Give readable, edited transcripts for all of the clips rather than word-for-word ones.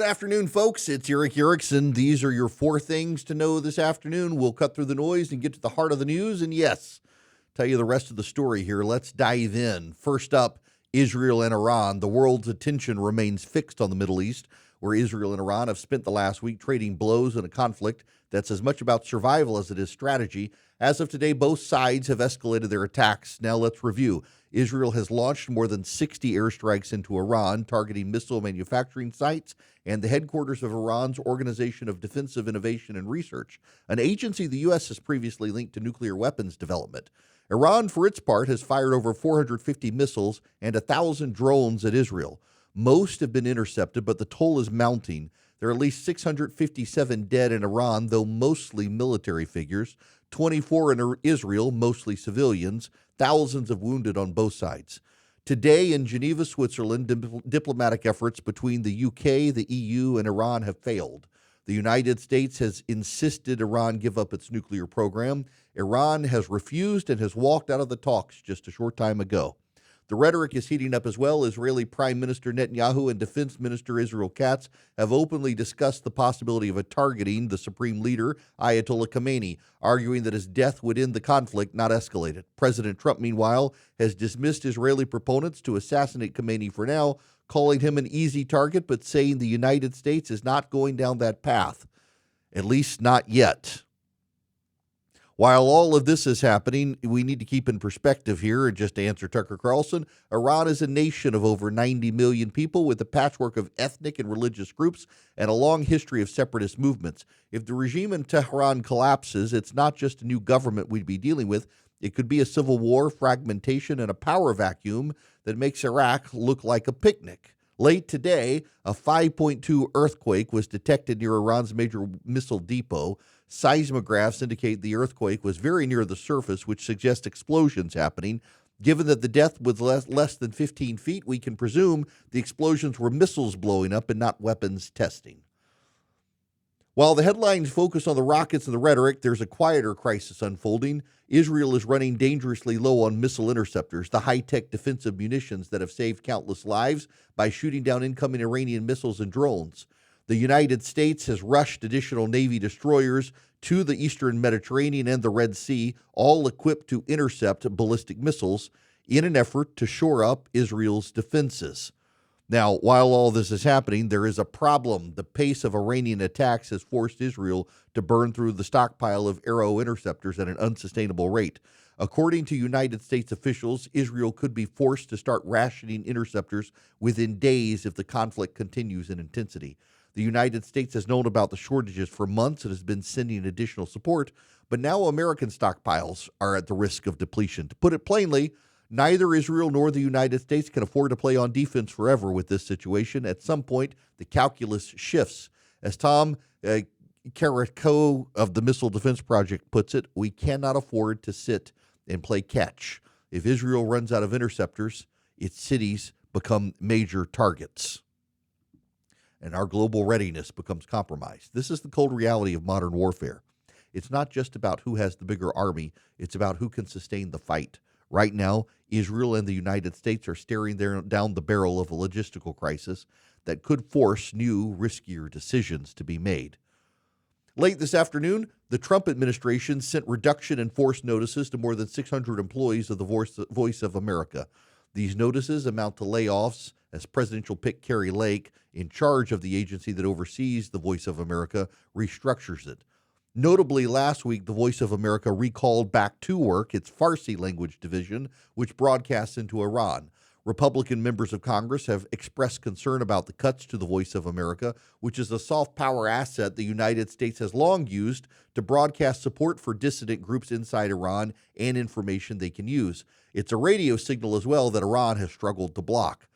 afternoon, folks. It's Eric Erickson. These are your 4 things to know this afternoon. We'll cut through the noise and get to the heart of the news. And yes, tell you the rest of the story here. Let's dive in. First up, Israel and Iran. The world's attention remains fixed on the Middle East, where Israel and Iran have spent the last week trading blows in a conflict that's as much about survival as it is strategy. As of today, both sides have escalated their attacks. Now let's review. Israel has launched more than 60 airstrikes into Iran, targeting missile manufacturing sites and the headquarters of Iran's Organization of Defensive Innovation and Research, an agency the U.S. has previously linked to nuclear weapons development. Iran, for its part, has fired over 450 missiles and 1,000 drones at Israel. Most have been intercepted, but the toll is mounting. There are at least 657 dead in Iran, though mostly military figures, 24 in Israel, mostly civilians, thousands of wounded on both sides. Today in Geneva, Switzerland, diplomatic efforts between the UK, the EU, and Iran have failed. The United States has insisted Iran give up its nuclear program. Iran has refused and has walked out of the talks just a short time ago. The rhetoric is heating up as well. Israeli Prime Minister Netanyahu and Defense Minister Israel Katz have openly discussed the possibility of targeting the supreme leader, Ayatollah Khamenei, arguing that his death would end the conflict, not escalate it. President Trump, meanwhile, has dismissed Israeli proponents to assassinate Khamenei for now, calling him an easy target, but saying the United States is not going down that path, at least not yet. While all of this is happening, we need to keep in perspective here, and just to answer Tucker Carlson, Iran is a nation of over 90 million people with a patchwork of ethnic and religious groups and a long history of separatist movements. If the regime in Tehran collapses, it's not just a new government we'd be dealing with. It could be a civil war, fragmentation, and a power vacuum that makes Iraq look like a picnic. Late today, a 5.2 earthquake was detected near Iran's major missile depot. Seismographs indicate the earthquake was very near the surface, which suggests explosions happening. Given that the depth was less than 15 feet, we can presume the explosions were missiles blowing up and not weapons testing. While the headlines focus on the rockets and the rhetoric, there's a quieter crisis unfolding. Israel is running dangerously low on missile interceptors, the high-tech defensive munitions that have saved countless lives by shooting down incoming Iranian missiles and drones. The United States has rushed additional Navy destroyers to the eastern Mediterranean and the Red Sea, all equipped to intercept ballistic missiles in an effort to shore up Israel's defenses. Now, while all this is happening, there is a problem. The pace of Iranian attacks has forced Israel to burn through the stockpile of Arrow interceptors at an unsustainable rate. According to United States officials, Israel could be forced to start rationing interceptors within days if the conflict continues in intensity. The United States has known about the shortages for months and has been sending additional support, but now American stockpiles are at the risk of depletion. To put it plainly, neither Israel nor the United States can afford to play on defense forever with this situation. At some point, the calculus shifts. As Tom Carrico of the Missile Defense Project puts it, we cannot afford to sit and play catch. If Israel runs out of interceptors, its cities become major targets, and our global readiness becomes compromised. This is the cold reality of modern warfare. It's not just about who has the bigger army, it's about who can sustain the fight. Right now, Israel and the United States are staring down the barrel of a logistical crisis that could force new, riskier decisions to be made. Late this afternoon, the Trump administration sent reduction in force notices to more than 600 employees of the Voice of America. These notices amount to layoffs as presidential pick Kari Lake, in charge of the agency that oversees the Voice of America, restructures it. Notably, last week, the Voice of America recalled back to work its Farsi-language division, which broadcasts into Iran. Republican members of Congress have expressed concern about the cuts to the Voice of America, which is a soft power asset the United States has long used to broadcast support for dissident groups inside Iran and information they can use. It's a radio signal as well that Iran has struggled to block.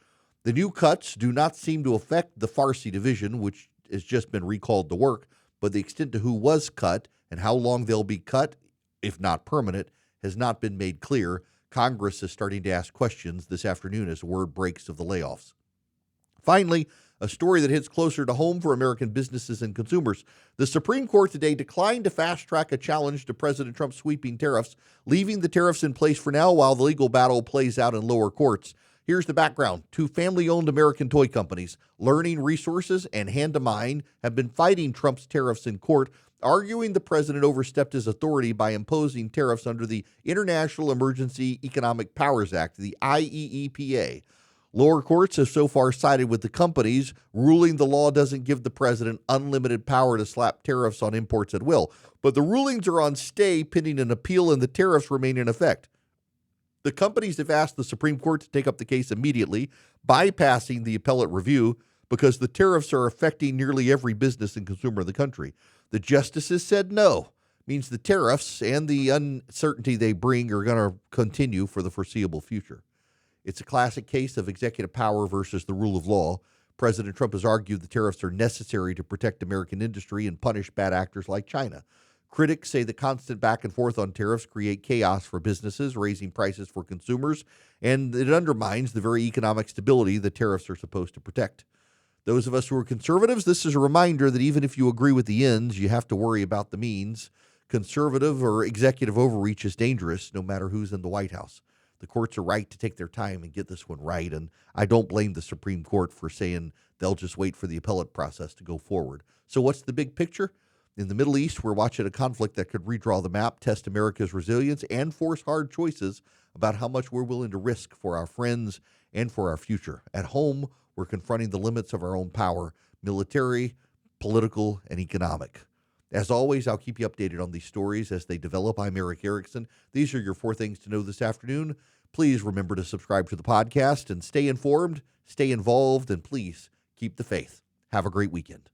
The new cuts do not seem to affect the Farsi division, which has just been recalled to work, but the extent to who was cut and how long they'll be cut, if not permanent, has not been made clear. Congress is starting to ask questions this afternoon as word breaks of the layoffs. Finally, a story that hits closer to home for American businesses and consumers. The Supreme Court today declined to fast-track a challenge to President Trump's sweeping tariffs, leaving the tariffs in place for now while the legal battle plays out in lower courts. Here's the background. Two family-owned American toy companies, Learning Resources and Hand to Mine, have been fighting Trump's tariffs in court, arguing the president overstepped his authority by imposing tariffs under the International Emergency Economic Powers Act, the IEEPA. Lower courts have so far sided with the companies, ruling the law doesn't give the president unlimited power to slap tariffs on imports at will. But the rulings are on stay pending an appeal, and the tariffs remain in effect. The companies have asked the Supreme Court to take up the case immediately, bypassing the appellate review, because the tariffs are affecting nearly every business and consumer in the country. The justices said no. Means the tariffs and the uncertainty they bring are going to continue for the foreseeable future. It's a classic case of executive power versus the rule of law. President Trump has argued the tariffs are necessary to protect American industry and punish bad actors like China. Critics say the constant back and forth on tariffs create chaos for businesses, raising prices for consumers, and it undermines the very economic stability the tariffs are supposed to protect. Those of us who are conservatives, this is a reminder that even if you agree with the ends, you have to worry about the means. Conservative or executive overreach is dangerous, no matter who's in the White House. The courts are right to take their time and get this one right, and I don't blame the Supreme Court for saying they'll just wait for the appellate process to go forward. So what's the big picture? In the Middle East, we're watching a conflict that could redraw the map, test America's resilience, and force hard choices about how much we're willing to risk for our friends and for our future. At home, we're confronting the limits of our own power, military, political, and economic. As always, I'll keep you updated on these stories as they develop. I'm Eric Erickson. These are your 4 things to know this afternoon. Please remember to subscribe to the podcast and stay informed, stay involved, and please keep the faith. Have a great weekend.